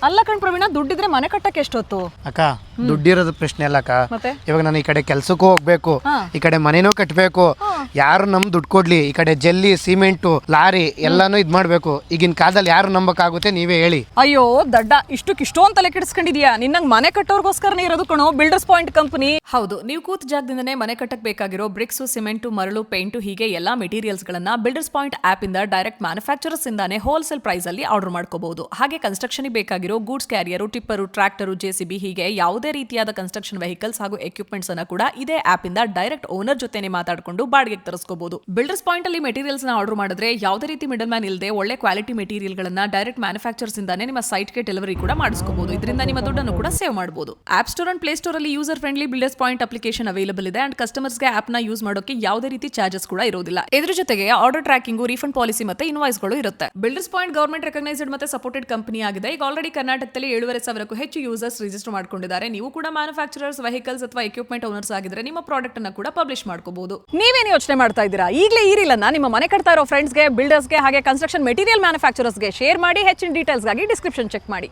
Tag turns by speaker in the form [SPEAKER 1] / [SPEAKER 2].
[SPEAKER 1] ಅಲ್ಲ ಕಣ್ ಪ್ರವೀಣ, ದುಡ್ಡಿದ್ರೆ ಮನೆ ಕಟ್ಟಕ್ಕೆ ಎಷ್ಟೊತ್ತು?
[SPEAKER 2] ಅಕ್ಕ ದುಡ್ಡಿರೋದು ಪ್ರಶ್ನೆ ಅಲ್ಲ ಅಕ್ಕ.
[SPEAKER 1] ಮತ್ತೆ
[SPEAKER 2] ಇವಾಗ ನಾನು ಈ ಕಡೆ ಕೆಲ್ಸಕ್ಕೂ ಹೋಗ್ಬೇಕು, ಈ ಕಡೆ ಮನೇನೂ ಕಟ್ಟಬೇಕು. ಯಾರು ನಮ್ ದುಡ್ಡು ಕೊಡ್ಲಿ? ಈ ಕಡೆ ಜಲ್ಲಿ ಸಿಮೆಂಟು ಲಾರಿ ಎಲ್ಲಾನು ಇದ್ ಮಾಡ್ಬೇಕು. ಈಗಿನ ಕಾಲದಲ್ಲಿ ಯಾರು ನಂಬಕ್ಕಾಗುತ್ತೆ? ನೀವೇ ಹೇಳಿ.
[SPEAKER 1] ಅಯ್ಯೋ ದಡ್ಡ, ಇಷ್ಟೊಂದು ತಲೆ ಕೆಡಿಸ್ಕೊಂಡಿದ್ಯಾ? ನಿನ್ನಂಗ್ ಮನೆ ಕಟ್ಟೋರ್ಗೋಸ್ಕರನೇ ಇರೋದು ಕಣೋ ಬಿಲ್ಡರ್ಸ್ ಪಾಯಿಂಟ್ ಕಂಪನಿ. ಹೌದು, ನೀವು ಕೂತ್ ಜಾಗದಿಂದನೇ ಮನೆ ಕಟ್ಟಕ್ ಬೇಕಾಗಿರೋ ಬ್ರಿಕ್ಸ್, ಸಿಮೆಂಟು, ಮರಳು, ಪೇಂಟು ಹೀಗೆ ಎಲ್ಲಾ ಮೆಟೀರಿಯಲ್ಸ್ ಗಳನ್ನ ಬಿಲ್ಡರ್ಸ್ ಪಾಯಿಂಟ್ ಆಪ್ ಇಂದ ಡೈರೆಕ್ಟ್ ಮ್ಯಾನುಫ್ಯಾಕ್ಚರರ್ಸ್ ಇಂದಾನೆ ಹೋಲ್ಸೇಲ್ ಪ್ರೈಸ್ ಅಲ್ಲಿ ಆರ್ಡರ್ ಮಾಡ್ಕೋಬಹುದು. ಹಾಗೆ ಕನ್ಸ್ಟ್ರಕ್ಷನ್ ಬೇಕಾಗಿರೋ goods carrier, tipper, tractor, JCB ಹೀಗೆ ಯಾವುದೇ ರೀತಿಯಾದ ಕನ್ಸ್ಟ್ರಕ್ಷನ್ ವೆಹಿಕಲ್ಸ್ ಹಾಗೂ ಎಕ್ವಿಪ್ಮೆಂಟ್ಸ್ ಅನ್ನ ಕೂಡ ಇದೇ ಆಪ್ ಇಂದ ಡೈರೆಕ್ಟ್ ಓನರ್ ಜೊತೆನೆ ಮಾತಾಡಿಕೊಂಡು ಬಾಡಿಗೆಗೆ ತರಿಸ್ಕೋಬಹುದು. ಬಿಲ್ಡರ್ಸ್ ಪಾಯಿಂಟ್ ಅಲ್ಲಿ ಮೆಟೀರಿಯಲ್ಸ್ ನ ಆರ್ಡರ್ ಮಾಡಿದ್ರೆ ಯಾವುದೇ ರೀತಿ ಮಿಡಲ್ ಮ್ಯಾನ್ ಇಲ್ಲದೆ ಒಳ್ಳೆ ಕ್ವಾಲಿಟಿ ಮೆಟೀರಿಯಲ್ ಗಳನ್ನ ಡೈರೆಕ್ಟ್ ಮ್ಯಾನುಫ್ಯಾಕ್ಚರ್ಸ್ ಇಂದಾನೆ ನಿಮ್ಮ ಸೈಟ್ ಗೆ ಡೆಲಿವರಿ ಕೂಡ ಮಾಡಿಸ್ಕೋಬಹುದು. ಇದರಿಂದ ನಿಮ್ಮ ದುಡ್ಡನ್ನು ಕೂಡ ಸೇವ್ ಮಾಡಬಹುದು. App Store and Play Store ಅಲ್ಲಿ user friendly Builders Point application available ಇದೆ ಅಂಡ್ ಕಸ್ಟಮರ್ಸ್ ಗೆ ಆಪ್ ನ ಯೂಸ್ ಮಾಡೋಕೆ ಯಾವುದೇ ರೀತಿ ಚಾರ್ಜಸ್ ಕೂಡ ಇರೋದಿಲ್ಲ. ಇದ್ರ ಜೊತೆಗೆ ಆರ್ಡರ್ ಟ್ರ್ಯಾಕಿಂಗ್, ರೀಫಂಡ್ ಪಾಲಿಸಿ ಮತ್ತೆ ಇನ್ವಾಯ್ಸ್ ಗಳು ಇರುತ್ತೆ. ಬಿಲ್ಡರ್ಸ್ ಪಾಯಿಂಟ್ ಗವರ್ಮೆಂಟ್ ರೆಕಗ್ನೈಸ್ಡ್ ಮತ್ತೆ ಸಪೋರ್ಟೆಡ್ ಕಂಪನಿ ಆಗಿದೆ. ಈಗ ಆಲ್ರೆಡಿ ಕರ್ನಾಟಕದಲ್ಲಿ 7,500ಕ್ಕೂ ಹೆಚ್ಚು ಯೂಸರ್ಸ್ ರಿಜಿಸ್ಟರ್ ಮಾಡ್ಕೊಂಡಿದ್ದಾರೆ. ನೀವು ಕೂಡ ಮ್ಯಾನುಫ್ಯಾಕ್ಚರರ್ಸ್, ವೆಹಿಕಲ್ಸ್ ಅಥವಾ ಎಕ್ವಿಪ್ಮೆಂಟ್ ಓನರ್ಸ್ ಆಗಿದ್ರೆ ನಿಮ್ಮ ಪ್ರಾಡಕ್ಟ್ ಅನ್ನ ಕೂಡ ಪಬ್ಲಿಷ್ ಮಾಡ್ಕೋಬಹುದು. ನೀವೇನು ಯೋಚನೆ ಮಾಡ್ತಾ ಇದ್ದೀರಾ? ಈಗಲೇ ಈ ರೀಲ್ ಅನ್ನ ನಿಮ್ಮ ಮನೆ ಕಟ್ತಾ ಇರೋ ಫ್ರೆಂಡ್ಸ್ಗೆ, ಬಿಲ್ಡರ್ಸ್ಗೆ ಹಾಗೆ ಕನ್ಸ್ಟ್ರಕ್ಷನ್ ಮೆಟೀರಿಯಲ್ ಮ್ಯಾನುಫ್ಯಾಕ್ಚರರ್ಸ್ಗೆ ಶೇರ್ ಮಾಡಿ. ಹೆಚ್ಚಿನ ಡೀಟೇಲ್ಸ್ಗಾಗಿ ಡಿಸ್ಕ್ರಿಪ್ಷನ್ ಚೆಕ್ ಮಾಡಿ.